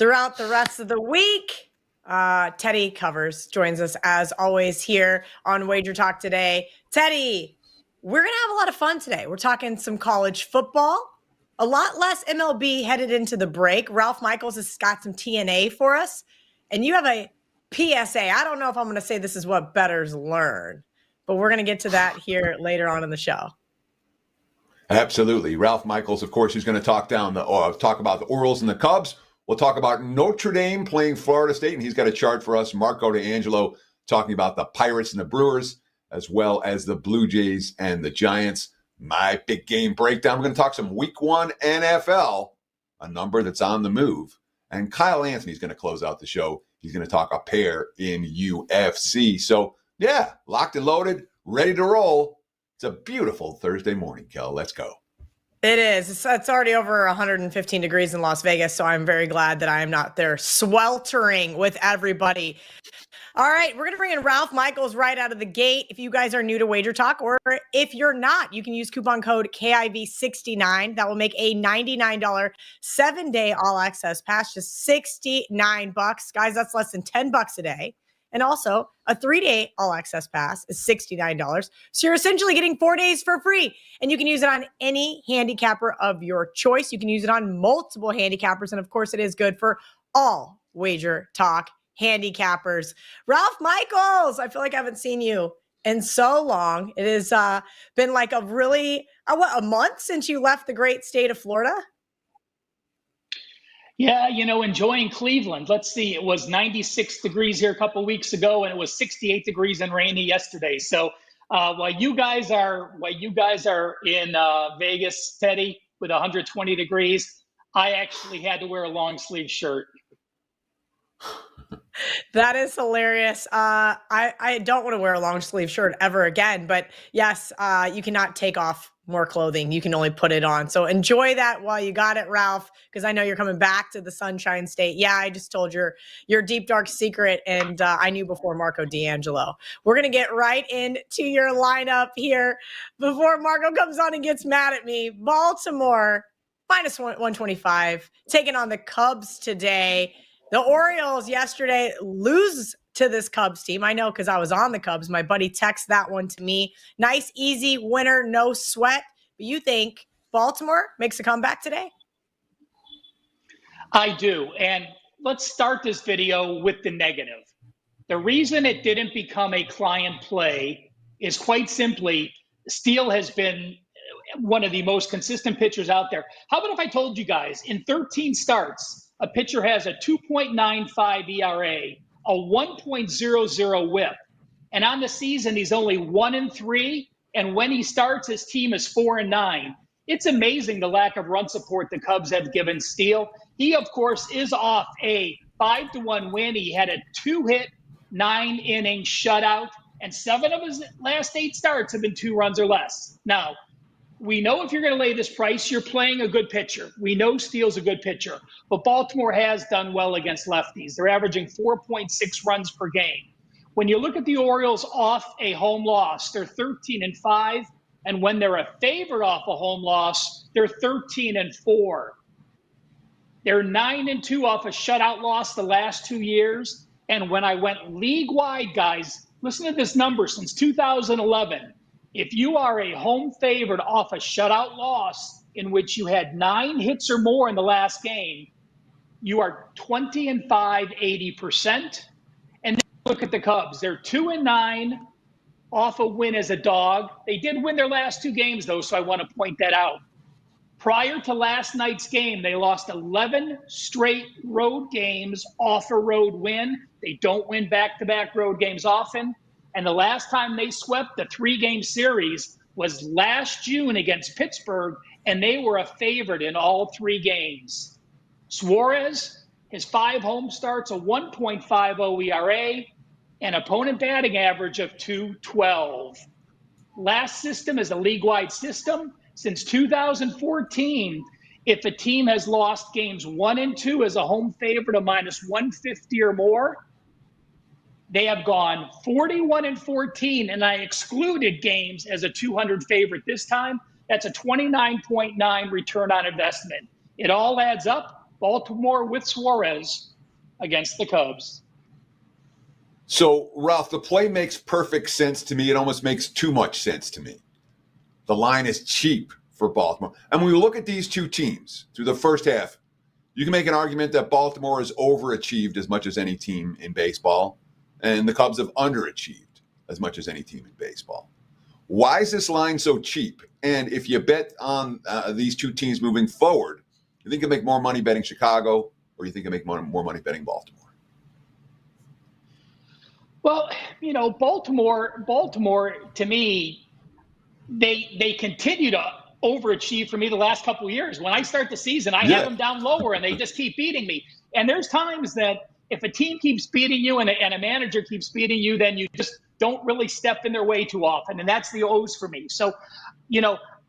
throughout the rest of the week. Teddy Covers joins us as always here on WagerTalk Today. Teddy, we're going to have a lot of fun today. We're talking some college football, a lot less MLB headed into the break. Ralph Michaels has got some TNA for us, and you have a PSA. I don't know if I'm going to say this is what bettors learn, but we're going to get to that here later on in the show. Absolutely. Ralph Michaels, of course, who's going to talk about the Orioles and the Cubs. We'll talk about Notre Dame playing Florida State, and he's got a chart for us. Marco D'Angelo talking about the Pirates and the Brewers, as well as the Blue Jays and the Giants. My big game breakdown. We're going to talk some Week 1 NFL, a number that's on the move. And Kyle Anthony's going to close out the show. He's going to talk a pair in UFC. So, yeah, locked and loaded, ready to roll. It's a beautiful Thursday morning, Kel. Let's go. It is. It's already over 115 degrees in Las Vegas, so I'm very glad that I am not there sweltering with everybody. All right, we're going to bring in Ralph Michaels right out of the gate. If you guys are new to Wager Talk, or if you're not, you can use coupon code KIV69. That will make a $99 7-day all-access pass, just $69. Guys, that's less than $10 a day. And also, a 3-day all-access pass is $69. So you're essentially getting 4 days for free. And you can use it on any handicapper of your choice. You can use it on multiple handicappers. And, of course, it is good for all Wager Talk handicappers. Ralph Michaels, I feel like I haven't seen you in so long. It has been like a month since you left the great state of Florida? Yeah, enjoying Cleveland. Let's see, it was 96 degrees here a couple weeks ago, and it was 68 degrees and rainy yesterday. So while you guys are in Vegas, Teddy, with 120 degrees, I actually had to wear a long sleeve shirt. That is hilarious. I don't want to wear a long sleeve shirt ever again, but yes, you cannot take off more clothing. You can only put it on. So enjoy that while you got it, Ralph, because I know you're coming back to the Sunshine State. Yeah, I just told your deep, dark secret, and I knew before Marco D'Angelo. We're going to get right into your lineup here before Marco comes on and gets mad at me. Baltimore, minus 125, taking on the Cubs today. The Orioles yesterday lose to this Cubs team. I know because I was on the Cubs. My buddy texted that one to me. Nice, easy winner, no sweat. But you think Baltimore makes a comeback today? I do. And let's start this video with the negative. The reason it didn't become a client play is quite simply Steele has been one of the most consistent pitchers out there. How about if I told you guys in 13 starts, a pitcher has a 2.95 ERA, a 1.00 whip. And on the season, he's only 1-3. And when he starts, his team is 4-9. It's amazing the lack of run support the Cubs have given Steele. He, of course, is off a 5-1 win. He had a 2-hit, 9-inning shutout. And 7 of his last 8 starts have been 2 runs or less. Now, we know if you're going to lay this price, you're playing a good pitcher. We know Steele's a good pitcher. But Baltimore has done well against lefties. They're averaging 4.6 runs per game. When you look at the Orioles off a home loss, they're 13-5. And when they're a favorite off a home loss, they're 13-4. They're 9-2 off a shutout loss the last 2 years. And when I went league-wide, guys, listen to this number since 2011. If you are a home favorite off a shutout loss in which you had 9 hits or more in the last game, you are 20-5, 80%. And then look at the Cubs. They're 2-9 off a win as a dog. They did win their last 2 games, though, so I want to point that out. Prior to last night's game, they lost 11 straight road games off a road win. They don't win back-to-back road games often. And the last time they swept the 3-game series was last June against Pittsburgh, and they were a favorite in all 3 games. Suarez, his 5 home starts, a 1.50 ERA, and opponent batting average of .212. Last system is a league-wide system. Since 2014, if a team has lost games 1 and 2 as a home favorite of minus 150 or more, they have gone 41-14, and I excluded games as a 200 favorite this time. That's a 29.9 return on investment. It all adds up. Baltimore with Suarez against the Cubs. So, Ralph, the play makes perfect sense to me. It almost makes too much sense to me. The line is cheap for Baltimore. And when we look at these two teams through the first half, you can make an argument that Baltimore has overachieved as much as any team in baseball, and the Cubs have underachieved as much as any team in baseball. Why is this line so cheap? And if you bet on these two teams moving forward, you think you'll make more money betting Chicago, or you think you'll make more money betting Baltimore? Well, Baltimore, to me, they continue to overachieve for me the last couple of years. When I start the season, I have them down lower, and they just keep beating me. And there's times that if a team keeps beating you and a manager keeps beating you, then you just don't really step in their way too often. And that's the O's for me. So,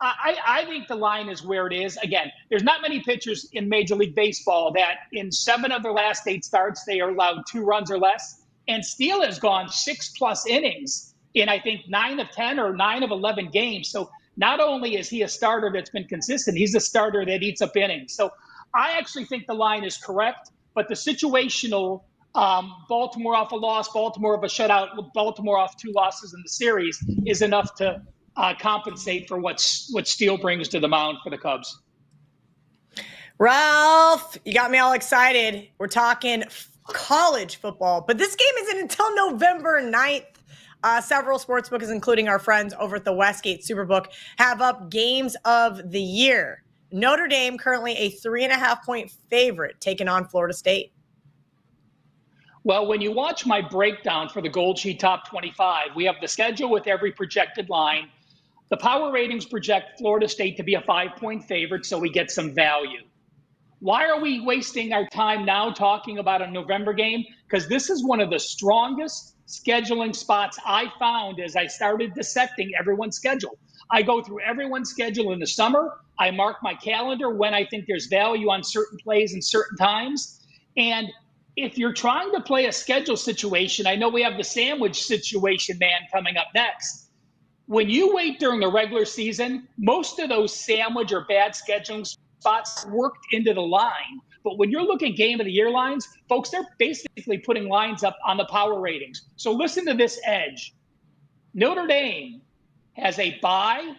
I think the line is where it is. Again, there's not many pitchers in Major League Baseball that in 7 of their last 8 starts, they are allowed 2 runs or less. And Steele has gone 6+ innings in, I think, 9 of 10 or 9 of 11 games. So not only is he a starter that's been consistent, he's a starter that eats up innings. So I actually think the line is correct, but the situational Baltimore off a loss, Baltimore of a shutout, Baltimore off 2 losses in the series is enough to compensate for what Steele brings to the mound for the Cubs. Ralph, you got me all excited. We're talking college football, but this game isn't until November 9th. Several sportsbooks, including our friends over at the Westgate Superbook, have up games of the year. Notre Dame currently a 3.5-point favorite taking on Florida State. Well, when you watch my breakdown for the Gold Sheet Top 25, we have the schedule with every projected line. The power ratings project Florida State to be a 5-point favorite, so we get some value. Why are we wasting our time now talking about a November game? Because this is one of the strongest scheduling spots I found as I started dissecting everyone's schedule. I go through everyone's schedule in the summer. I mark my calendar when I think there's value on certain plays and certain times. And if you're trying to play a schedule situation, I know we have the sandwich situation, man, coming up next. When you wait during the regular season, most of those sandwich or bad scheduling spots worked into the line. But when you're looking game of the year lines, folks, they're basically putting lines up on the power ratings. So listen to this edge. Notre Dame has a bye,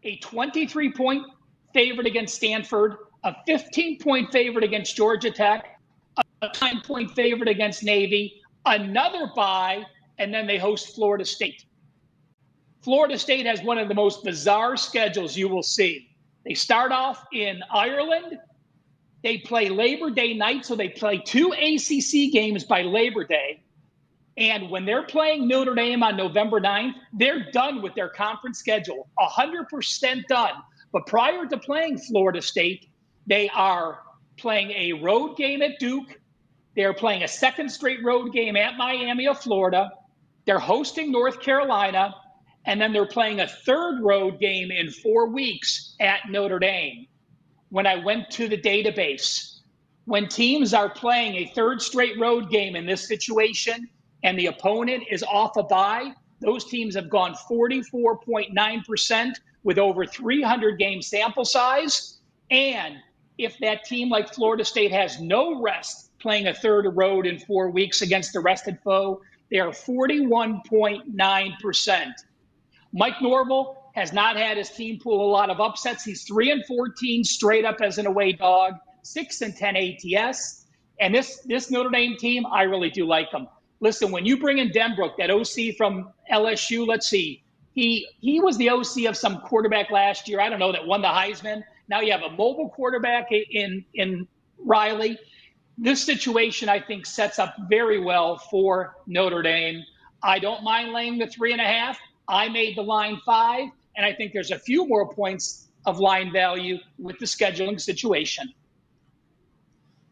a 23-point favorite against Stanford, a 15-point favorite against Georgia Tech, a 9-point favorite against Navy, another bye, and then they host Florida State. Florida State has one of the most bizarre schedules you will see. They start off in Ireland. They play Labor Day night, so they play 2 ACC games by Labor Day. And when they're playing Notre Dame on November 9th, they're done with their conference schedule, 100% done. But prior to playing Florida State, they are playing a road game at Duke. They're playing a 2nd straight road game at Miami of Florida. They're hosting North Carolina. And then they're playing a 3rd road game in 4 weeks at Notre Dame. When I went to the database, when teams are playing a 3rd straight road game in this situation and the opponent is off a bye, those teams have gone 44.9% with over 300 game sample size. And if that team like Florida State has no rest playing a 3rd road in 4 weeks against the rested foe, they are 41.9%. Mike Norvell has not had his team pull a lot of upsets. He's 3-14 straight up as an away dog, 6-10 ATS. And this Notre Dame team, I really do like them. Listen, when you bring in Denbrook, that OC from LSU, let's see, he was the OC of some quarterback last year, I don't know, that won the Heisman. Now you have a mobile quarterback in Riley. This situation, I think, sets up very well for Notre Dame. I don't mind laying the 3.5. I made the line 5, and I think there's a few more points of line value with the scheduling situation.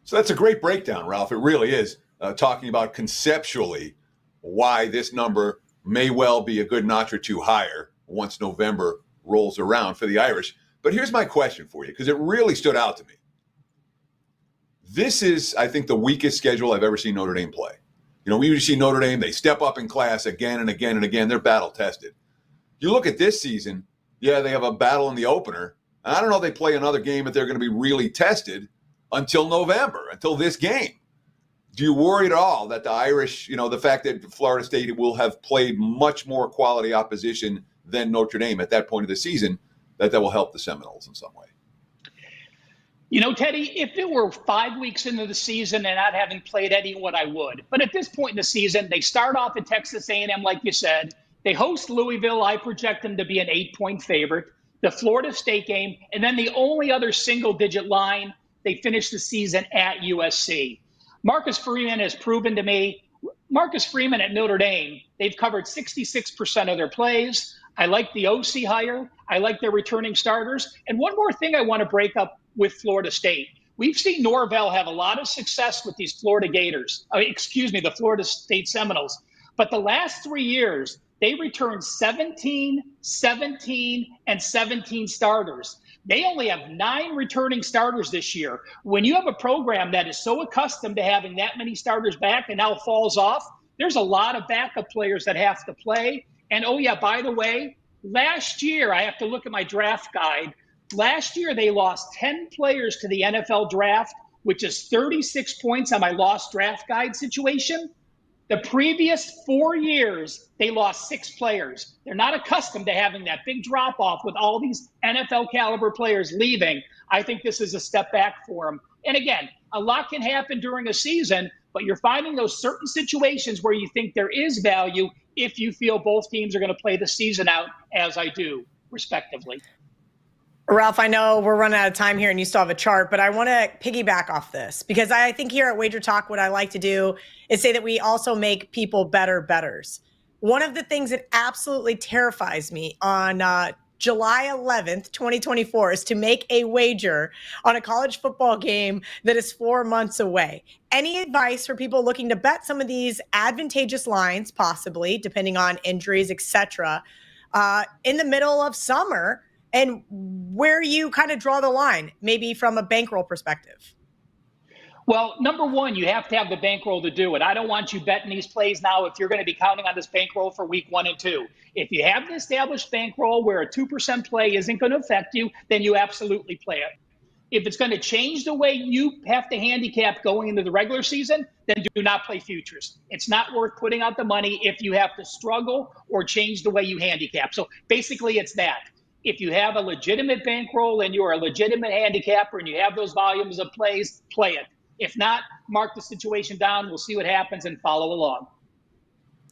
So that's a great breakdown, Ralph. It really is, talking about conceptually why this number may well be a good notch or 2 higher once November rolls around for the Irish. But here's my question for you, because it really stood out to me. This is, I think, the weakest schedule I've ever seen Notre Dame play. We usually see Notre Dame, they step up in class again and again and again. They're battle tested. You look at this season, yeah, they have a battle in the opener. I don't know if they play another game if they're going to be really tested, until November, until this game. Do you worry at all that the Irish, the fact that Florida State will have played much more quality opposition than Notre Dame at that point of the season, that will help the Seminoles in some way? Teddy, if it were 5 weeks into the season and not having played anyone, I would. But at this point in the season, they start off at Texas A&M, like you said. They host Louisville. I project them to be an 8-point favorite. The Florida State game, and then the only other single-digit line, they finish the season at USC. Marcus Freeman has proven to me, Marcus Freeman at Notre Dame, they've covered 66% of their plays. I like the OC hire. I like their returning starters. And one more thing I want to break up with Florida State. We've seen Norvell have a lot of success with these Florida Gators. The Florida State Seminoles. But the last 3 years, they returned 17, 17, and 17 starters. They only have 9 returning starters this year. When you have a program that is so accustomed to having that many starters back and now falls off, there's a lot of backup players that have to play. And by the way, last year, I have to look at my draft guide. Last year, they lost 10 players to the NFL draft, which is 36 points on my lost draft guide situation. The previous 4 years, they lost 6 players. They're not accustomed to having that big drop-off with all these NFL-caliber players leaving. I think this is a step back for them. And again, a lot can happen during a season, but you're finding those certain situations where you think there is value if you feel both teams are going to play the season out, as I do, respectively. Ralph, I know we're running out of time here and you still have a chart, but I want to piggyback off this because I think here at WagerTalk, what I like to do is say that we also make people better bettors. One of the things that absolutely terrifies me on July 11th, 2024 is to make a wager on a college football game that is 4 months away. Any advice for people looking to bet some of these advantageous lines, possibly, depending on injuries, etc., in the middle of summer? And where you kind of draw the line, maybe from a bankroll perspective? Well, number one, you have to have the bankroll to do it. I don't want you betting these plays now if you're going to be counting on this bankroll for week 1 and 2. If you have an established bankroll where a 2% play isn't going to affect you, then you absolutely play it. If it's going to change the way you have to handicap going into the regular season, then do not play futures. It's not worth putting out the money if you have to struggle or change the way you handicap. So basically, it's that. If you have a legitimate bankroll and you're a legitimate handicapper and you have those volumes of plays, play it. If not, mark the situation down. We'll see what happens and follow along.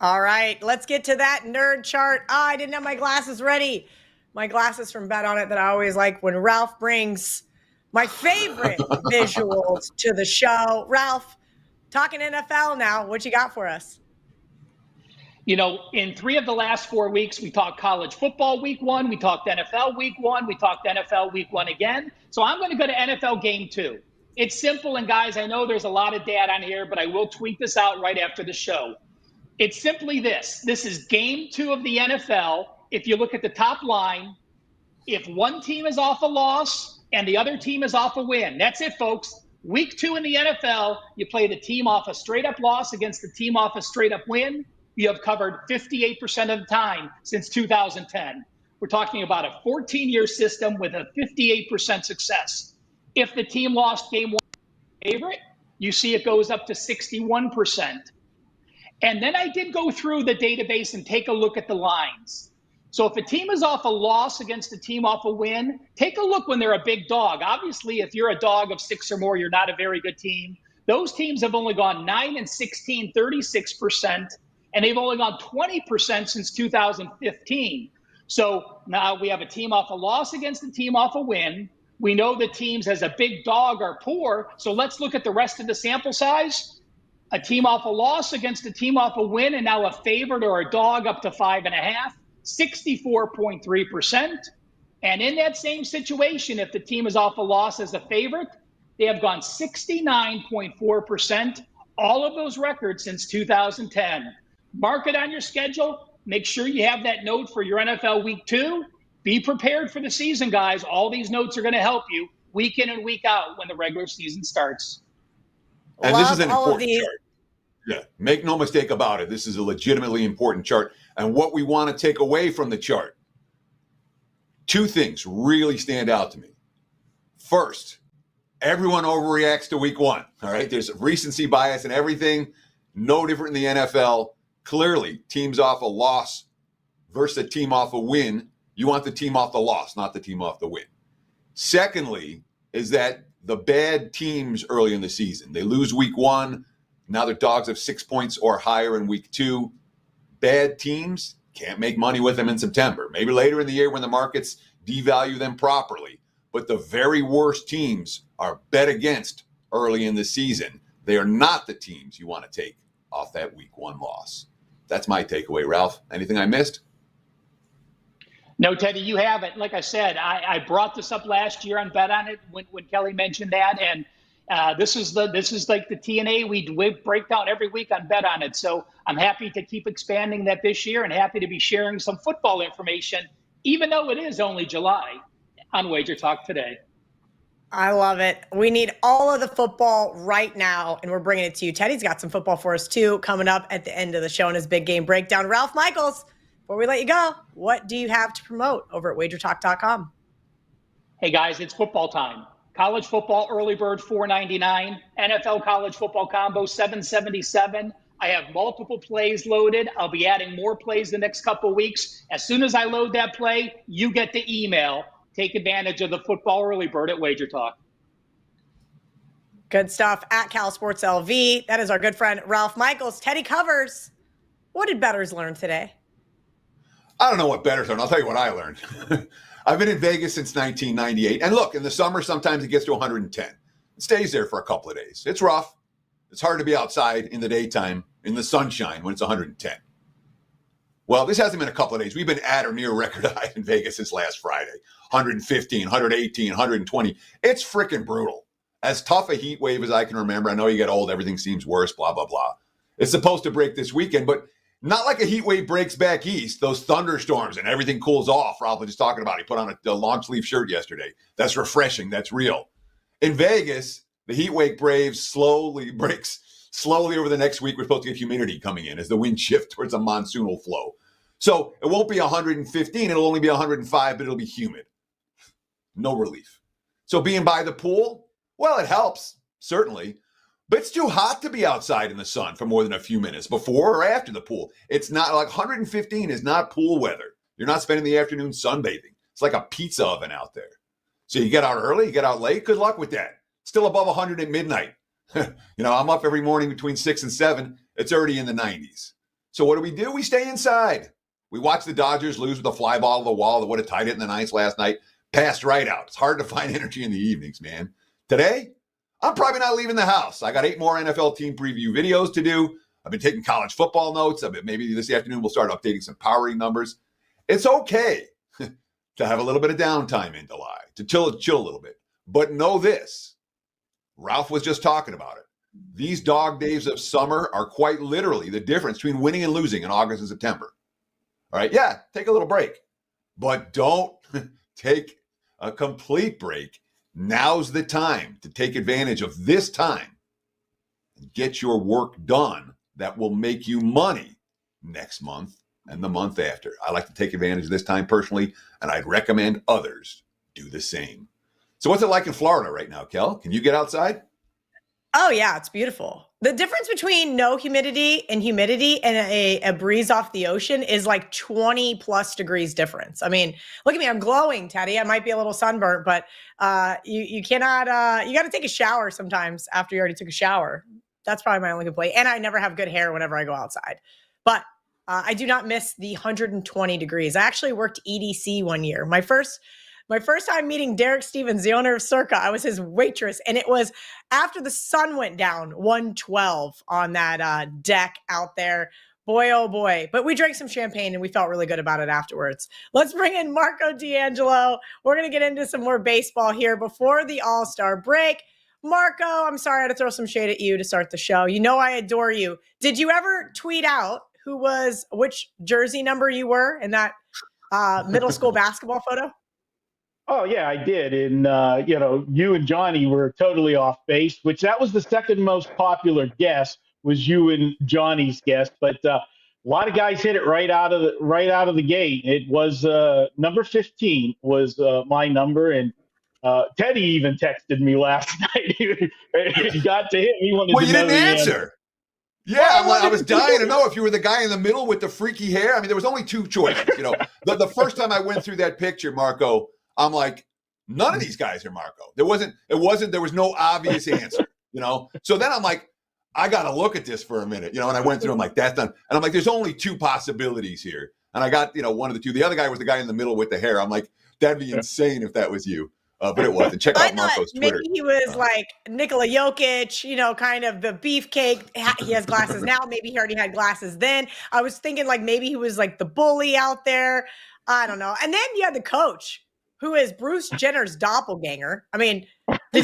All right, let's get to that nerd chart. I didn't have my glasses ready. My glasses from Bet On It that I always like when Ralph brings my favorite visuals to the show. Ralph, talking NFL now. What you got for us? In 3 of the last 4 weeks, we talked college football week 1, we talked NFL week 1, we talked NFL week 1 again. So I'm going to go to NFL game 2. It's simple, and guys, I know there's a lot of data on here, but I will tweet this out right after the show. It's simply this. This is game 2 of the NFL. If you look at the top line, if one team is off a loss and the other team is off a win, that's it, folks. Week 2 in the NFL, you play the team off a straight-up loss against the team off a straight-up win. You have covered 58% of the time since 2010. We're talking about a 14-year system with a 58% success. If the team lost game 1 favorite, you see it goes up to 61%. And then I did go through the database and take a look at the lines. So if a team is off a loss against a team off a win, take a look when they're a big dog. Obviously, if you're a dog of 6 or more, you're not a very good team. Those teams have only gone 9 and 16, 36%. And they've only gone 20% since 2015. So now we have a team off a loss against a team off a win. We know the teams as a big dog are poor. So let's look at the rest of the sample size. A team off a loss against a team off a win, and now a favorite or a dog up to 5.5, 64.3%. And in that same situation, if the team is off a loss as a favorite, they have gone 69.4%. All of those records since 2010. Mark it on your schedule. Make sure you have that note for your NFL week 2. Be prepared for the season, guys. All these notes are going to help you week in and week out when the regular season starts. And this is an important chart. Yeah, make no mistake about it. This is a legitimately important chart. And what we want to take away from the chart, 2 things really stand out to me. First, everyone overreacts to week one. All right. There's recency bias and everything. No different in the NFL. Clearly, teams off a loss versus a team off a win. You want the team off the loss, not the team off the win. Secondly, is that the bad teams early in the season, they lose week one. Now they're dogs of 6 points or higher in week two. Bad teams can't make money with them in September. Maybe later in the year when the markets devalue them properly. But the very worst teams are bet against early in the season. They are not the teams you want to take off that week one loss. That's my takeaway, Ralph. Anything I missed? No, Teddy, you haven't. Like I said, I brought this up last year on Bet on It when Kelly mentioned that, and this is like the TNA we break down every week on Bet on It. So I'm happy to keep expanding that this year, and happy to be sharing some football information, even though it is only July, on WagerTalk Today. I love it. We need all of the football right now, and we're bringing it to you. Teddy's got some football for us too, coming up at the end of the show in his big game breakdown. Ralph Michaels, before we let you go, what do you have to promote over at WagerTalk.com? Hey guys, it's football time. College football early bird $4.99, NFL college football combo $7.77. I have multiple plays loaded. I'll be adding more plays the next couple weeks. As soon as I load that play, you get the email. Take advantage of the football early bird at WagerTalk. Good stuff at Cal Sports LV. That is our good friend Ralph Michaels. Teddy Covers. What did bettors learn today? I don't know what bettors learned. I'll tell you what I learned. I've been in Vegas since 1998. And look, in the summer, sometimes it gets to 110. It stays there for a couple of days. It's rough. It's hard to be outside in the daytime in the sunshine when it's 110. Well, this hasn't been a couple of days. We've been at or near record high in Vegas since last Friday. 115, 118, 120. It's freaking brutal. As tough a heat wave as I can remember. I know you get old, everything seems worse, blah, blah, blah. It's supposed to break this weekend, but not like a heat wave breaks back east. Those thunderstorms and everything cools off. Ralph was just talking about it. He put on a long sleeve shirt yesterday. That's refreshing. That's real. In Vegas, the heat wave breaks slowly over the next week. We're supposed to get humidity coming in as the wind shifts towards a monsoonal flow. So it won't be 115. It'll only be 105, but it'll be humid. No relief. So being by the pool, well, it helps, certainly. But it's too hot to be outside in the sun for more than a few minutes before or after the pool. It's not like 115 is not pool weather. You're not spending the afternoon sunbathing. It's like a pizza oven out there. So you get out early, you get out late. Good luck with that. Still above 100 at midnight. I'm up every morning between 6 and 7. It's already in the 90s. So what do? We stay inside. We watch the Dodgers lose with a fly ball to the wall that would have tied it in the ninth last night. Passed right out. It's hard to find energy in the evenings, man. Today, I'm probably not leaving the house. I got 8 more NFL team preview videos to do. I've been taking college football notes. Maybe this afternoon we'll start updating some powering numbers. It's okay to have a little bit of downtime in July, to chill a little bit. But know this. Ralph was just talking about it. These dog days of summer are quite literally the difference between winning and losing in August and September. All right, yeah, take a little break. But don't take a complete break. Now's the time to take advantage of this time and get your work done that will make you money next month and the month after. I like to take advantage of this time personally, and I'd recommend others do the same. So what's it like in Florida right now, Kel? Can you get outside? Oh, yeah, it's beautiful. The difference between no humidity and a breeze off the ocean is like 20 plus degrees difference. I mean, look at me. I'm glowing, Teddy. I might be a little sunburnt, but you cannot, you got to take a shower sometimes after you already took a shower. That's probably my only complaint. And I never have good hair whenever I go outside. But I do not miss the 120 degrees. I actually worked EDC one year. My first time meeting Derek Stevens, the owner of Circa, I was his waitress, and it was after the sun went down, 112 on that deck out there. Boy, oh boy. But we drank some champagne, and we felt really good about it afterwards. Let's bring in Marco D'Angelo. We're going to get into some more baseball here before the All-Star break. Marco, I'm sorry I had to throw some shade at you to start the show. You know I adore you. Did you ever tweet out which jersey number you were in that middle school basketball photo? Oh, yeah, I did. And, you and Johnny were totally off base, which that was the second most popular guess was you and Johnny's guess. But a lot of guys hit it right out of the gate. It was number 15 was my number. And Teddy even texted me last night. He got to him. He wanted Well, to you know didn't the answer. Yeah, Well, I was dying to know if you were the guy in the middle with the freaky hair. I mean, there was only two choices. The first time I went through that picture, Marco, I'm like, none of these guys are Marco. There was no obvious answer, So then I'm like, I got to look at this for a minute, and I went through, I'm like, that's done. And I'm like, there's only two possibilities here. And I got, one of the two. The other guy was the guy in the middle with the hair. I'm like, that'd be insane if that was you. But it wasn't. Check out Marco's Twitter. Maybe he was like Nikola Jokic, kind of the beefcake. He has glasses now. Maybe he already had glasses then. I was thinking like maybe he was like the bully out there. I don't know. And then you had the coach, who is Bruce Jenner's doppelganger. I mean, was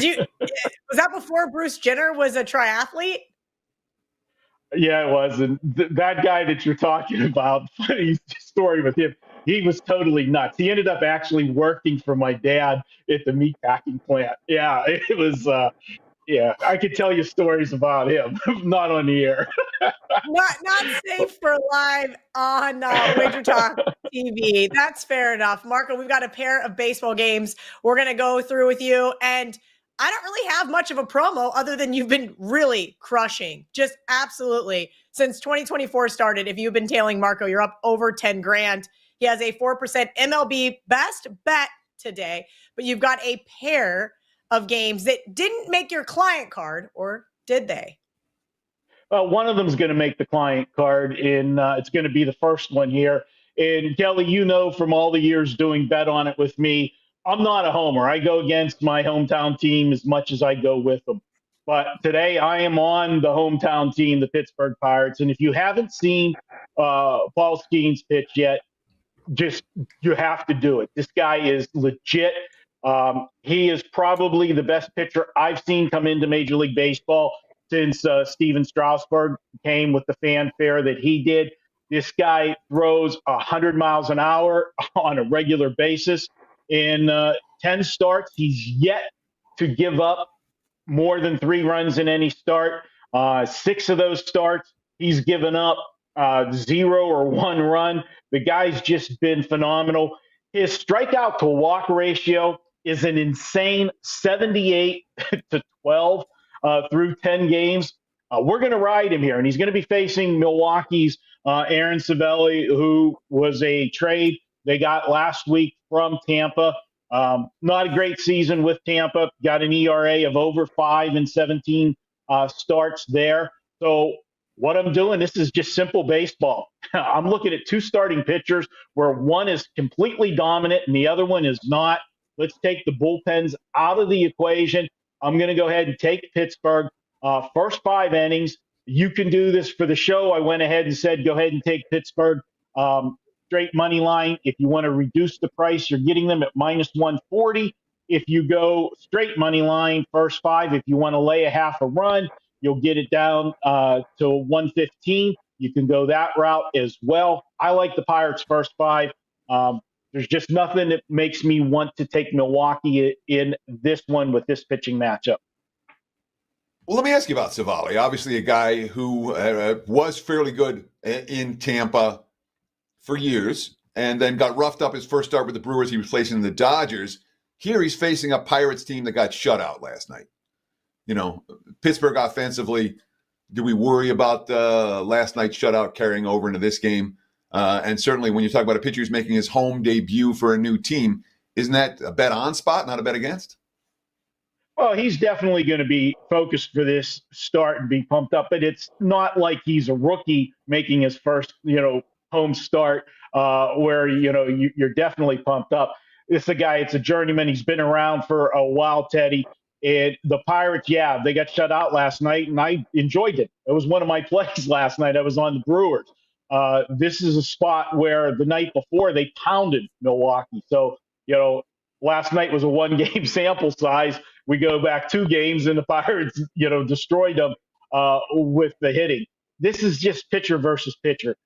that before Bruce Jenner was a triathlete? Yeah, it was. And that guy that you're talking about, funny story with him, he was totally nuts. He ended up actually working for my dad at the meatpacking plant. Yeah, it was, I could tell you stories about him, not on the air. not safe for live on WagerTalk TV. That's fair enough. Marco, we've got a pair of baseball games we're going to go through with you. And I don't really have much of a promo other than you've been really crushing. Just absolutely. Since 2024 started, if you've been tailing Marco, you're up over 10 grand. He has a 4% MLB best bet today, but you've got a pair of games that didn't make your client card, or did they? One of them is going to make the client card, and it's going to be the first one here. And Kelly, from all the years doing Bet on it with me, I'm not a homer. I go against my hometown team as much as I go with them. But today I am on the hometown team, the Pittsburgh Pirates. And if you haven't seen Paul Skeen's pitch yet, you have to do it. This guy is legit. He is probably the best pitcher I've seen come into Major League Baseball since Steven Strasburg came with the fanfare that he did. This guy throws 100 miles an hour on a regular basis. In 10 starts, he's yet to give up more than 3 runs in any start. 6 of those starts, he's given up 0 or 1 run. The guy's just been phenomenal. His strikeout to walk ratio is an insane 78 to 12 through 10 games. We're going to ride him here, and he's going to be facing Milwaukee's Aaron Savelli, who was a trade they got last week from Tampa. Not a great season with Tampa. Got an ERA of over 5 in 17 starts there. So what I'm doing, this is just simple baseball. I'm looking at 2 starting pitchers where one is completely dominant and the other one is not. Let's take the bullpens out of the equation. I'm going to go ahead and take Pittsburgh. First 5 innings. You can do this for the show. I went ahead and said, go ahead and take Pittsburgh. Straight money line. If you want to reduce the price, you're getting them at -140. If you go straight money line, first 5, if you want to lay a half a run, you'll get it down to 115. You can go that route as well. I like the Pirates' first 5. There's just nothing that makes me want to take Milwaukee in this one with this pitching matchup. Well, let me ask you about Savelli. Obviously, a guy who was fairly good in Tampa for years and then got roughed up his first start with the Brewers. He was facing the Dodgers. Here he's facing a Pirates team that got shut out last night. Pittsburgh offensively, do we worry about last night's shutout carrying over into this game? And certainly when you talk about a pitcher who's making his home debut for a new team, isn't that a bet on spot, not a bet against? Well, he's definitely going to be focused for this start and be pumped up, but it's not like he's a rookie making his first, home start where, you're definitely pumped up. It's a guy, it's a journeyman. He's been around for a while, Teddy. And the Pirates, they got shut out last night, and I enjoyed it. It was one of my plays last night. I was on the Brewers. This is a spot where the night before they pounded Milwaukee. So, last night was a 1-game sample size. We go back 2 games, and the Pirates, destroyed them with the hitting. This is just pitcher versus pitcher.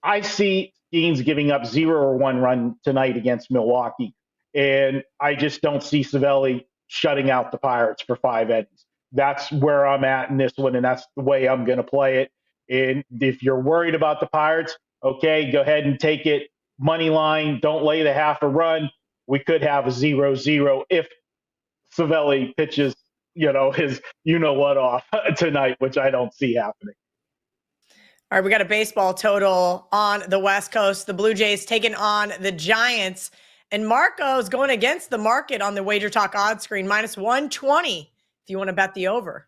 I see Skeens giving up 0 or 1 run tonight against Milwaukee, and I just don't see Savelli shutting out the Pirates for 5 innings. That's where I'm at in this one, and that's the way I'm going to play it. And if you're worried about the Pirates, okay, go ahead and take it money line. Don't lay the half a run. We could have a 0-0 if Savelli pitches, his what off tonight, which I don't see happening. All right, we got a baseball total on the West Coast. The Blue Jays taking on the Giants. And Marco's going against the market on the WagerTalk odds screen, minus 120 if you want to bet the over.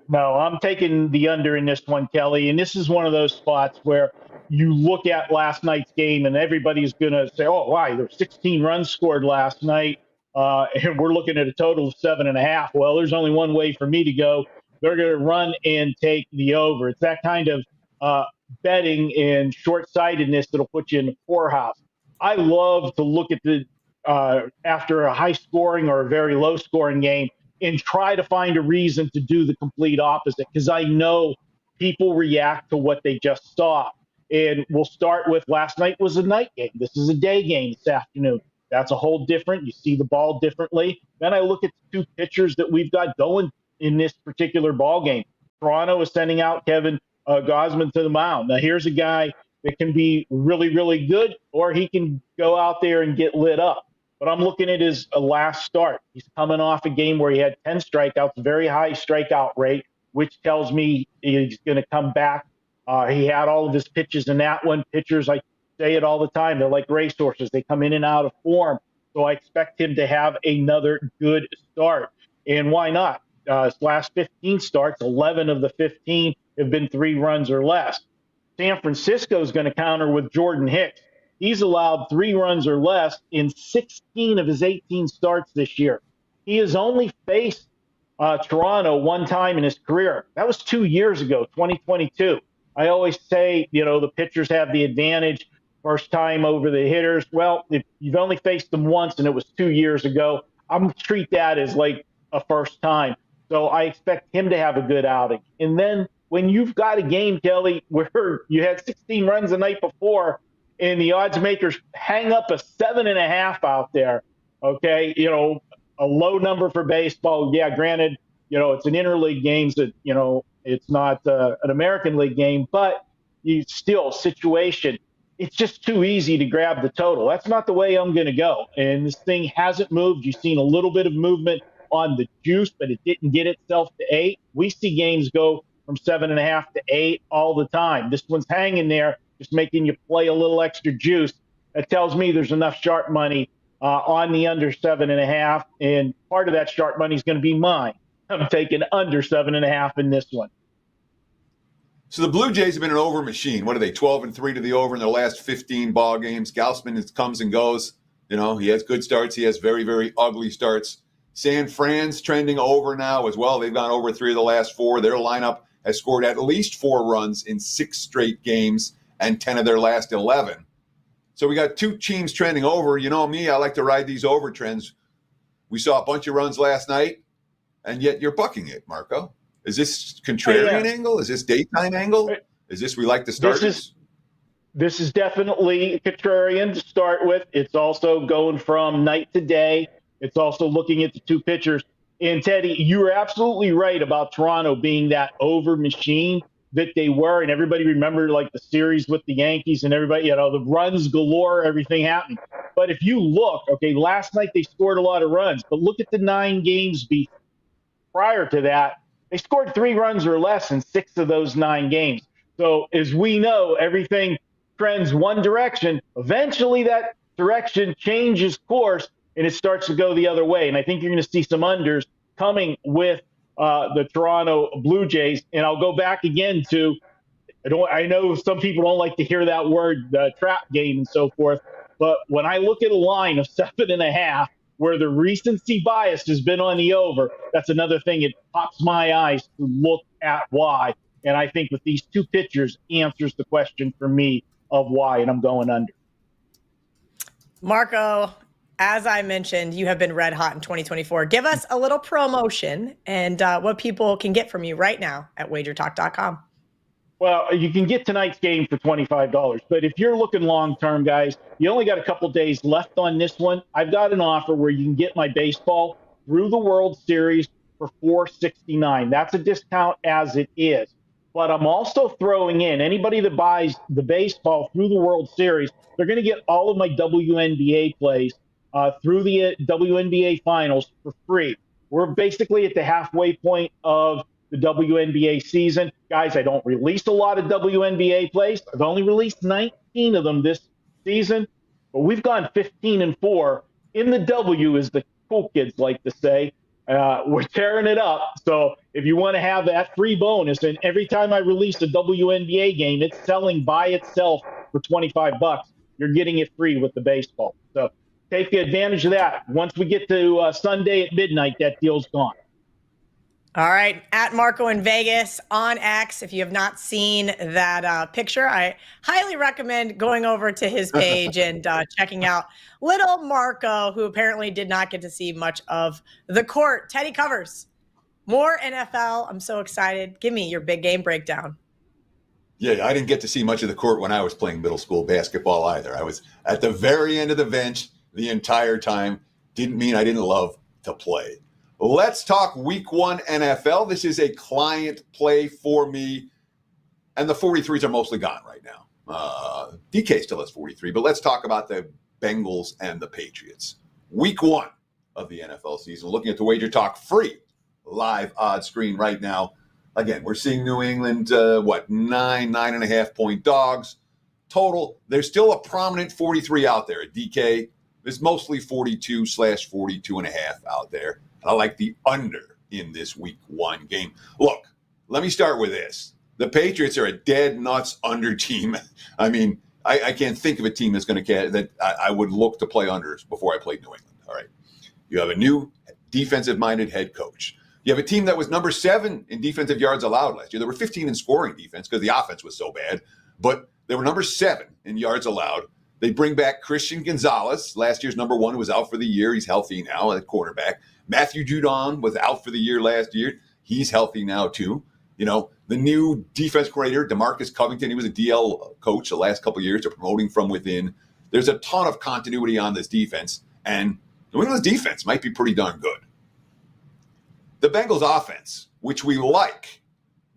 No, I'm taking the under in this one, Kelly. And this is one of those spots where you look at last night's game and everybody's going to say, oh, why? There's 16 runs scored last night. And we're looking at a total of 7.5. Well, there's only one way for me to go. They're going to run and take the over. It's that kind of betting and short-sightedness that'll put you in the poorhouse. I love to look at the after a high-scoring or a very low-scoring game and try to find a reason to do the complete opposite, because I know people react to what they just saw. And we'll start with last night was a night game. This is a day game this afternoon. That's a whole different. You see the ball differently. Then I look at the two pitchers that we've got going in this particular ball game. Toronto is sending out Kevin Gausman to the mound. Now, here's a guy that can be really, really good, or he can go out there and get lit up. But I'm looking at his last start. He's coming off a game where he had 10 strikeouts, very high strikeout rate, which tells me he's going to come back. He had all of his pitches in that one. Pitchers, I say it all the time, they're like racehorses. They come in and out of form. So I expect him to have another good start. And why not? His last 15 starts, 11 of the 15 have been 3 runs or less. San Francisco is going to counter with Jordan Hicks. He's allowed 3 runs or less in 16 of his 18 starts this year. He has only faced Toronto one time in his career. That was 2 years ago, 2022. I always say, the pitchers have the advantage first time over the hitters. Well, if you've only faced them once and it was 2 years ago, I'm going to treat that as like a first time. So I expect him to have a good outing. And then when you've got a game, Kelly, where you had 16 runs the night before and the odds makers hang up a 7.5 out there, okay, a low number for baseball. Yeah, granted, it's an interleague game, so, it's not an American League game, but you still situation. It's just too easy to grab the total. That's not the way I'm going to go. And this thing hasn't moved. You've seen a little bit of movement on the juice, but it didn't get itself to 8. We see games go from 7.5 to 8 all the time. This one's hanging there, just making you play a little extra juice. That tells me there's enough sharp money on the under 7.5, and part of that sharp money is going to be mine. I'm taking under 7.5 in this one. So the Blue Jays have been an over machine. What are they, 12-3 to the over in their last 15 ball games? Gausman comes and goes. He has good starts. He has very, very ugly starts. San Fran's trending over now as well. They've gone over 3 of the last 4. Their lineup has scored at least 4 runs in 6 straight games and 10 of their last 11. So we got 2 teams trending over. You know me, I like to ride these over trends. We saw a bunch of runs last night, and yet you're bucking it, Marco. Is this contrarian angle? Is this daytime angle? Is this we like the starters? This is definitely contrarian to start with. It's also going from night to day. It's also looking at the 2 pitchers. And Teddy, you were absolutely right about Toronto being that over machine that they were. And everybody remembered like the series with the Yankees and everybody, the runs galore, everything happening. But if you look, okay, last night they scored a lot of runs, but look at the 9 games prior to that. They scored 3 runs or less in 6 of those 9 games. So as we know, everything trends one direction. Eventually that direction changes course and it starts to go the other way. And I think you're going to see some unders coming with the Toronto Blue Jays. And I'll go back again to, I know some people don't like to hear that word, trap game and so forth. But when I look at a line of 7.5, where the recency bias has been on the over, that's another thing. It pops my eyes to look at why. And I think with these 2 pitchers answers the question for me of why, and I'm going under. Marco, as I mentioned, you have been red hot in 2024. Give us a little promotion and what people can get from you right now at WagerTalk.com. Well, you can get tonight's game for $25. But if you're looking long-term, guys, you only got a couple days left on this one. I've got an offer where you can get my baseball through the World Series for $469. That's a discount as it is. But I'm also throwing in anybody that buys the baseball through the World Series, they're going to get all of my WNBA plays through the WNBA finals for free. We're basically at the halfway point of the WNBA season. Guys, I don't release a lot of WNBA plays. I've only released 19 of them this season, but we've gone 15-4 in the W, as the cool kids like to say. We're tearing it up. So if you want to have that free bonus, and every time I release a WNBA game, it's selling by itself for $25. You're getting it free with the baseball. So take advantage of that. Once we get to Sunday at midnight, that deal's gone. All right, at Marco in Vegas on X. If you have not seen that picture, I highly recommend going over to his page and checking out little Marco, who apparently did not get to see much of the court. Teddy covers more NFL. I'm so excited. Give me your big game breakdown. Yeah, I didn't get to see much of the court when I was playing middle school basketball either. I was at the very end of the bench the entire time. Didn't mean I didn't love to play. Let's talk week 1 NFL. This is a client play for me, and the 43s are mostly gone right now. DK still has 43, but let's talk about the Bengals and the Patriots. Week 1 of the NFL season. Looking at the WagerTalk free live odds screen right now. Again, we're seeing New England, 9.5 point dogs. Total, there's still a prominent 43 out there. DK, there's mostly 42/42.5 out there. I like the under in this week 1 game. Look, let me start with this. The Patriots are a dead nuts under team. I mean, I can't think of a team that's going to that I would look to play unders before I played New England. All right. You have a new defensive-minded head coach. You have a team that was number 7 in defensive yards allowed last year. They were 15 in scoring defense because the offense was so bad, but they were number 7 in yards allowed. They bring back Christian Gonzalez, last year's number 1, who was out for the year. He's healthy now at quarterback. Matthew Judon was out for the year last year. He's healthy now, too. You know, the new defense coordinator, DeMarcus Covington, he was a DL coach the last couple of years. They're promoting from within. There's a ton of continuity on this defense, and New England's defense might be pretty darn good. The Bengals offense, which we like,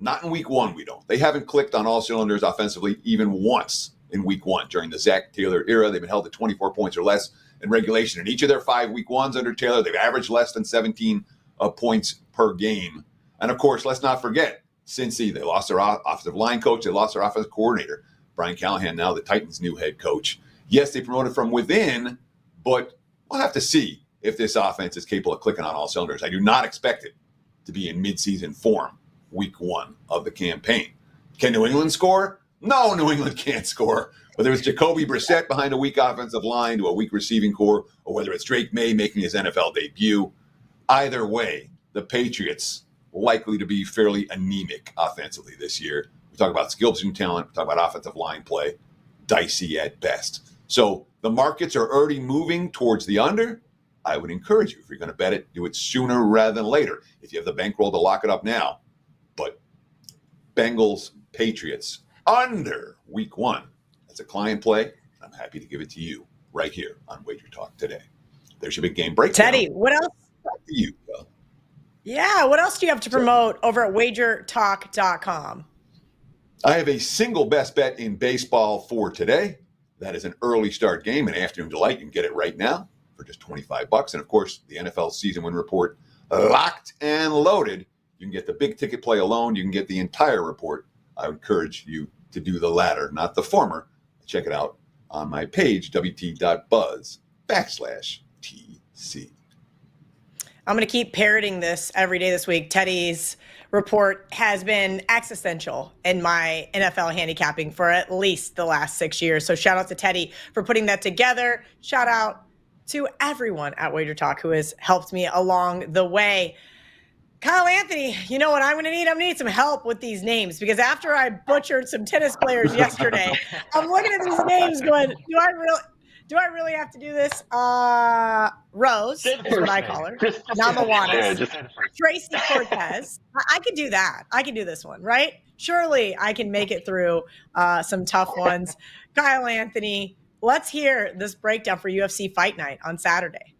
not in week 1 we don't. They haven't clicked on all cylinders offensively even once in week 1 during the Zach Taylor era. They've been held to 24 points or less in regulation. In each of their 5 week 1s under Taylor, they've averaged less than 17 points per game. And of course, let's not forget, Cincy, they lost their offensive line coach. They lost their offensive coordinator, Brian Callahan, now the Titans' new head coach. Yes, they promoted from within, but we'll have to see if this offense is capable of clicking on all cylinders. I do not expect it to be in midseason form week 1 of the campaign. Can New England score? No, New England can't score. Whether it's Jacoby Brissett behind a weak offensive line to a weak receiving core, or whether it's Drake May making his NFL debut, either way, the Patriots likely to be fairly anemic offensively this year. We talk about skill position talent, we talk about offensive line play, dicey at best. So the markets are already moving towards the under. I would encourage you, if you're going to bet it, do it sooner rather than later. If you have the bankroll to lock it up now. But Bengals, Patriots, under week 1. That's a client play. I'm happy to give it to you right here on WagerTalk today. There's your big game breakdown. Teddy, what else? Back to you, Bill. Yeah, what else do you have to promote over at WagerTalk.com? I have a single best bet in baseball for today. That is an early start game, an afternoon delight. You can get it right now for just $25. And of course, the NFL season win report, locked and loaded. You can get the big ticket play alone. You can get the entire report. I would encourage you to do the latter, not the former. Check it out on my page, wt.buzz/TC. I'm going to keep parroting this every day this week. Teddy's report has been existential in my NFL handicapping for at least the last 6 years. So shout out to Teddy for putting that together. Shout out to everyone at WagerTalk who has helped me along the way. Kyle Anthony, you know what I'm going to need? I'm going to need some help with these names, because after I butchered some tennis players yesterday, I'm looking at these names going, do I really have to do this? Rose is what I call her. Namajunas. Tracy Cortez. I could do that. I can do this one, right? Surely I can make it through some tough ones. Kyle Anthony, let's hear this breakdown for UFC Fight Night on Saturday.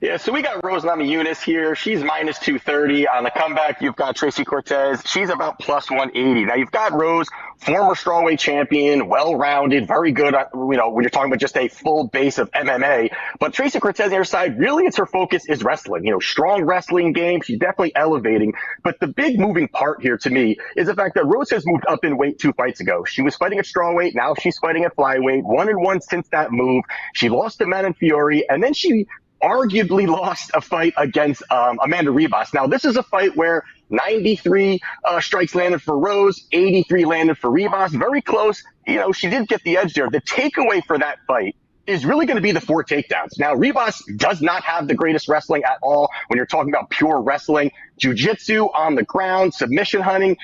Yeah, so we got Rose Namajunas here. She's minus 230. On the comeback, you've got Tracy Cortez. She's about plus 180. Now, you've got Rose, former strawweight champion, well-rounded, very good, when you're talking about just a full base of MMA. But Tracy Cortez on her side, really, her focus is wrestling. Strong wrestling game. She's definitely elevating. But the big moving part here to me is the fact that Rose has moved up in weight 2 fights ago. She was fighting at strawweight. Now she's fighting at flyweight. 1-1 since that move. She lost to Manon Fiore, and then she arguably lost a fight against Amanda Ribas. Now, this is a fight where 93 strikes landed for Rose, 83 landed for Ribas. Very close. She did get the edge there. The takeaway for that fight is really going to be the 4 takedowns. Now, Ribas does not have the greatest wrestling at all when you're talking about pure wrestling. Jiu-jitsu on the ground, submission hunting,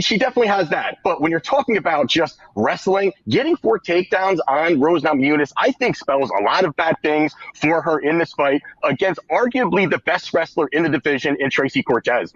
she definitely has that. But when you're talking about just wrestling, getting 4 takedowns on Rose Namajunas, I think spells a lot of bad things for her in this fight against arguably the best wrestler in the division in Tracy Cortez.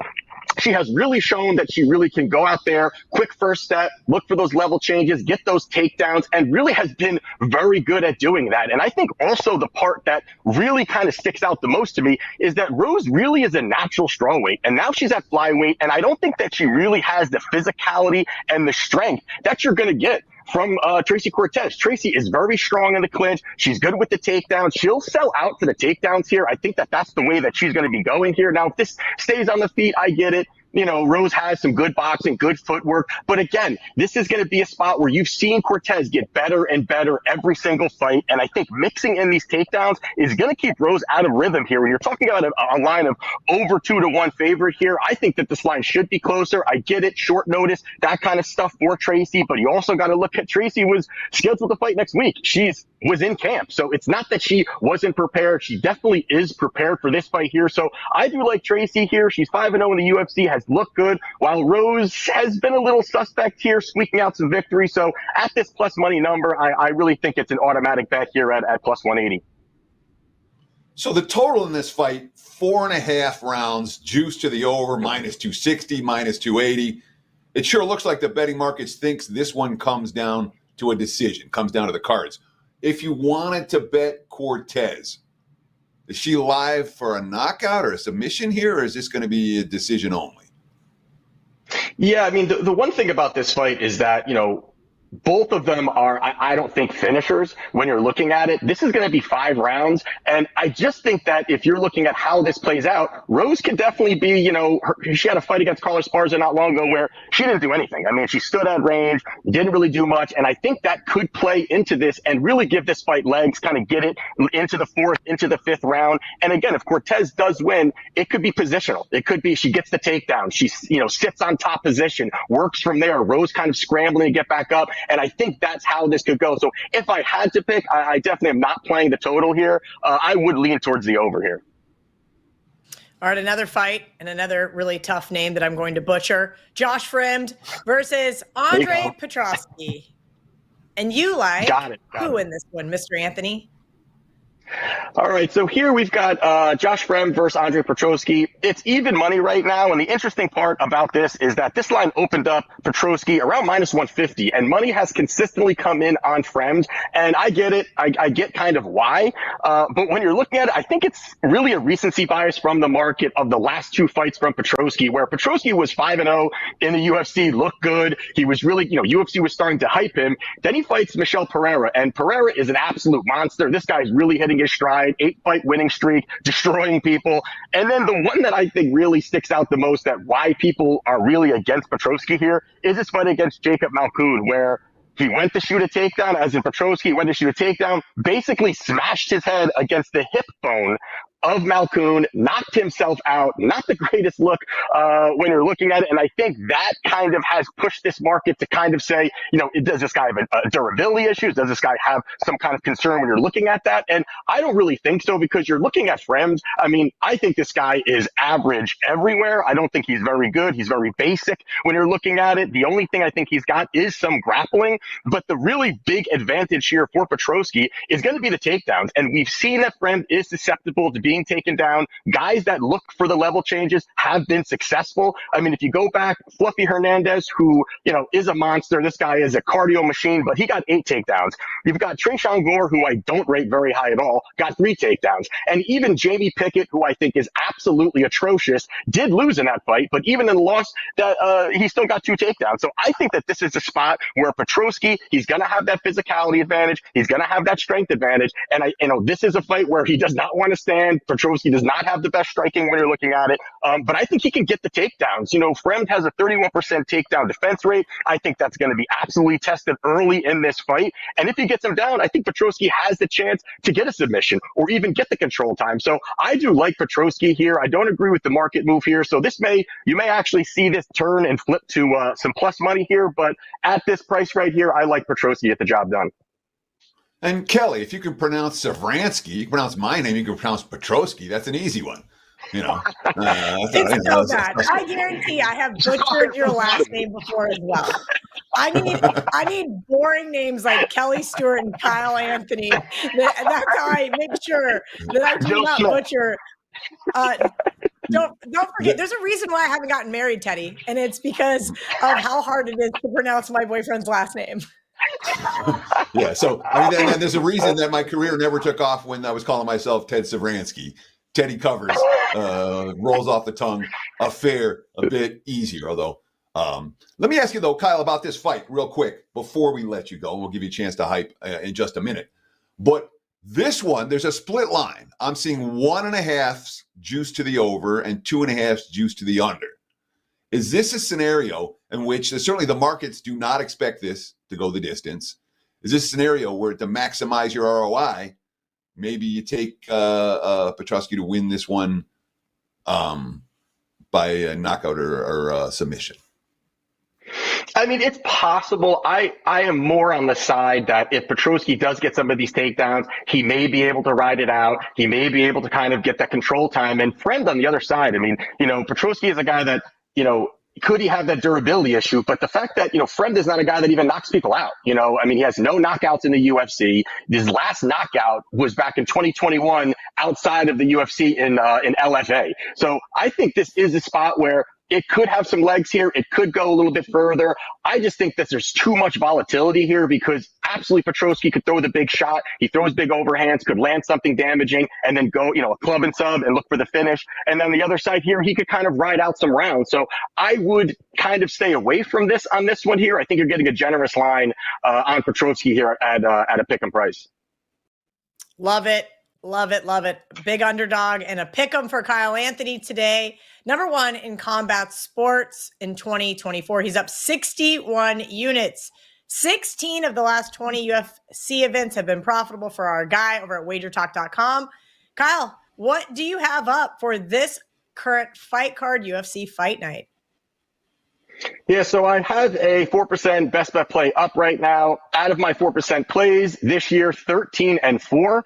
She has really shown that she really can go out there, quick first step, look for those level changes, get those takedowns, and really has been very good at doing that. And I think also the part that really kind of sticks out the most to me is that Rose really is a natural strawweight, and now she's at flyweight, and I don't think that she really has the physicality and the strength that you're going to get from Tracy Cortez. Tracy is very strong in the clinch. She's good with the takedowns. She'll sell out for the takedowns here. I think that that's the way that she's going to be going here. Now, if this stays on the feet, I get it. Rose has some good boxing, good footwork. But again, this is going to be a spot where you've seen Cortez get better and better every single fight. And I think mixing in these takedowns is going to keep Rose out of rhythm here. When you're talking about a line of over 2-1 favorite here, I think that this line should be closer. I get it, short notice, that kind of stuff for Tracy. But you also got to look at Tracy was scheduled to fight next week. Was in camp. So it's not that she wasn't prepared. She definitely is prepared for this fight here. So I do like Tracy here. She's 5-0 in the UFC, has looked good, while Rose has been a little suspect here, squeaking out some victory. So at this plus money number, I really think it's an automatic bet here at plus 180. So the total in this fight, 4.5 rounds, juice to the over, minus 260, minus 280. It sure looks like the betting markets thinks this one comes down to a decision, comes down to the cards. If you wanted to bet Cortez, is she live for a knockout or a submission here, or is this going to be a decision only? Yeah, I mean, the one thing about this fight is that, both of them are, I don't think, finishers when you're looking at it. This is going to be 5 rounds. And I just think that if you're looking at how this plays out, Rose could definitely be, she had a fight against Carla Esparza not long ago where she didn't do anything. I mean, she stood at range, didn't really do much. And I think that could play into this and really give this fight legs, kind of get it into the 4th, into the 5th round. And again, if Cortez does win, it could be positional. It could be she gets the takedown. She, sits on top position, works from there. Rose kind of scrambling to get back up. And I think that's how this could go. So if I had to pick, I definitely am not playing the total here. I would lean towards the over here. All right, another fight and another really tough name that I'm going to butcher. Josh Fremd versus Andre Petroski. And you like who in this one, Mr. Anthony? All right, so here we've got Josh Fremd versus Andre Petroski. It's even money right now, and the interesting part about this is that this line opened up Petroski around minus 150, and money has consistently come in on Fremd, and I get it. I get kind of why, but when you're looking at it, I think it's really a recency bias from the market of the last 2 fights from Petroski, where Petroski was 5-0 in the UFC, looked good. He was really, UFC was starting to hype him. Then he fights Michel Pereira, and Pereira is an absolute monster. This guy's really hitting his stride, 8-fight winning streak, destroying people. And then the one that I think really sticks out the most, that why people are really against Petroski here, is this fight against Jacob Malkoun, where he went to shoot a takedown, as in Petroski went to shoot a takedown, basically smashed his head against the hip bone of Malkoun, knocked himself out. Not the greatest look when you're looking at it. And I think that kind of has pushed this market to kind of say, does this guy have a durability issues? Does this guy have some kind of concern when you're looking at that? And I don't really think so, because you're looking at Fremd. I mean, I think this guy is average everywhere. I don't think he's very good. He's very basic when you're looking at it. The only thing I think he's got is some grappling. But the really big advantage here for Petroski is going to be the takedowns. And we've seen that Fremd is susceptible to being taken down. Guys that look for the level changes have been successful. I mean, if you go back, Fluffy Hernandez, who, is a monster. This guy is a cardio machine, but he got 8 takedowns. You've got Trayshawn Gore, who I don't rate very high at all, got 3 takedowns. And even Jamie Pickett, who I think is absolutely atrocious, did lose in that fight, but even in the loss, that he still got 2 takedowns. So I think that this is a spot where Petroski, he's going to have that physicality advantage. He's going to have that strength advantage. And this is a fight where he does not want to stand. Petroski does not have the best striking when you're looking at it. But I think he can get the takedowns. Fremd has a 31% takedown defense rate. I think that's going to be absolutely tested early in this fight. And if he gets him down, I think Petroski has the chance to get a submission or even get the control time. So I do like Petroski here. I don't agree with the market move here. So you may actually see this turn and flip to some plus money here. But at this price right here, I like Petroski to get the job done. And Kelly, if you can pronounce Savransky, you can pronounce my name, you can pronounce Petroski. That's an easy one. It's so bad. I guarantee I have butchered your last name before as well. I need boring names like Kelly Stewart and Kyle Anthony. That's how I make sure that I do not butcher. Don't forget, there's a reason why I haven't gotten married, Teddy, and it's because of how hard it is to pronounce my boyfriend's last name. Yeah, so and there's a reason that my career never took off when I was calling myself Ted Savransky. Teddy covers, rolls off the tongue a bit easier. Although, let me ask you though, Kyle, about this fight real quick before we let you go, and we'll give you a chance to hype in just a minute. But this one, there's a split line. I'm seeing 1.5 juice to the over and 2.5 juice to the under. Is this a scenario in which certainly the markets do not expect this to go the distance? Is this a scenario where to maximize your ROI, maybe you take Petroski to win this one by a knockout or a submission? I mean, it's possible. I am more on the side that if Petroski does get some of these takedowns, he may be able to ride it out. He may be able to kind of get that control time. And Fremd on the other side, I mean, Petroski is a guy that, could he have that durability issue? But the fact that, Fremd is not a guy that even knocks people out. I mean, he has no knockouts in the UFC. His last knockout was back in 2021 outside of the UFC in LFA. So I think this is a spot where it could have some legs here. It could go a little bit further. I just think that there's too much volatility here because absolutely Petroski could throw the big shot. He throws big overhands, could land something damaging, and then go, a club and sub and look for the finish. And then the other side here, he could kind of ride out some rounds. So I would kind of stay away from this on this one here. I think you're getting a generous line on Petroski here at a pick 'em price. Love it. Love it. Love it. Big underdog and a pick 'em for Kyle Anthony today. Number 1 in combat sports in 2024. He's up 61 units. 16 of the last 20 UFC events have been profitable for our guy over at WagerTalk.com. Kyle, what do you have up for this current fight card, UFC Fight Night? Yeah, so I have a 4% best bet play up right now. Out of my 4% plays this year, 13-4.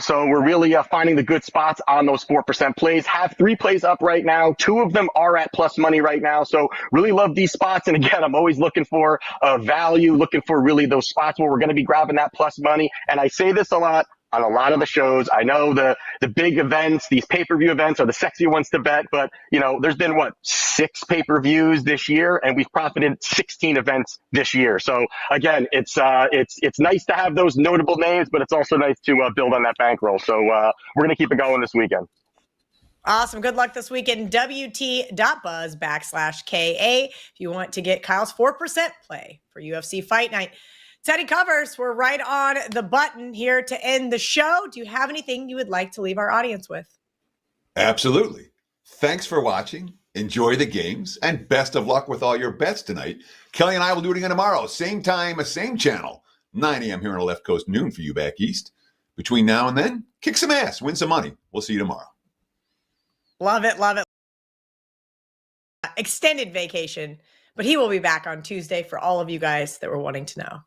So we're really finding the good spots on those 4% plays. Have 3 plays up right now. 2 of them are at plus money right now. So really love these spots. And again, I'm always looking for value, looking for really those spots where we're going to be grabbing that plus money. And I say this a lot on a lot of the shows. I know the big events, these pay-per-view events are the sexy ones to bet, but there's been 6 pay-per-views this year, and we've profited 16 events this year. So again, it's nice to have those notable names, but it's also nice to build on that bankroll. So we're going to keep it going this weekend. Awesome. Good luck this weekend. WT.buzz/KA if you want to get Kyle's 4% play for UFC Fight Night. Teddy covers. We're right on the button here to end the show. Do you have anything you would like to leave our audience with? Absolutely. Thanks for watching. Enjoy the games and best of luck with all your bets tonight. Kelly and I will do it again tomorrow. Same time, same channel. 9 a.m. here on the left coast, noon for you back east. Between now and then, kick some ass, win some money. We'll see you tomorrow. Love it. Love it. Extended vacation, but he will be back on Tuesday for all of you guys that were wanting to know.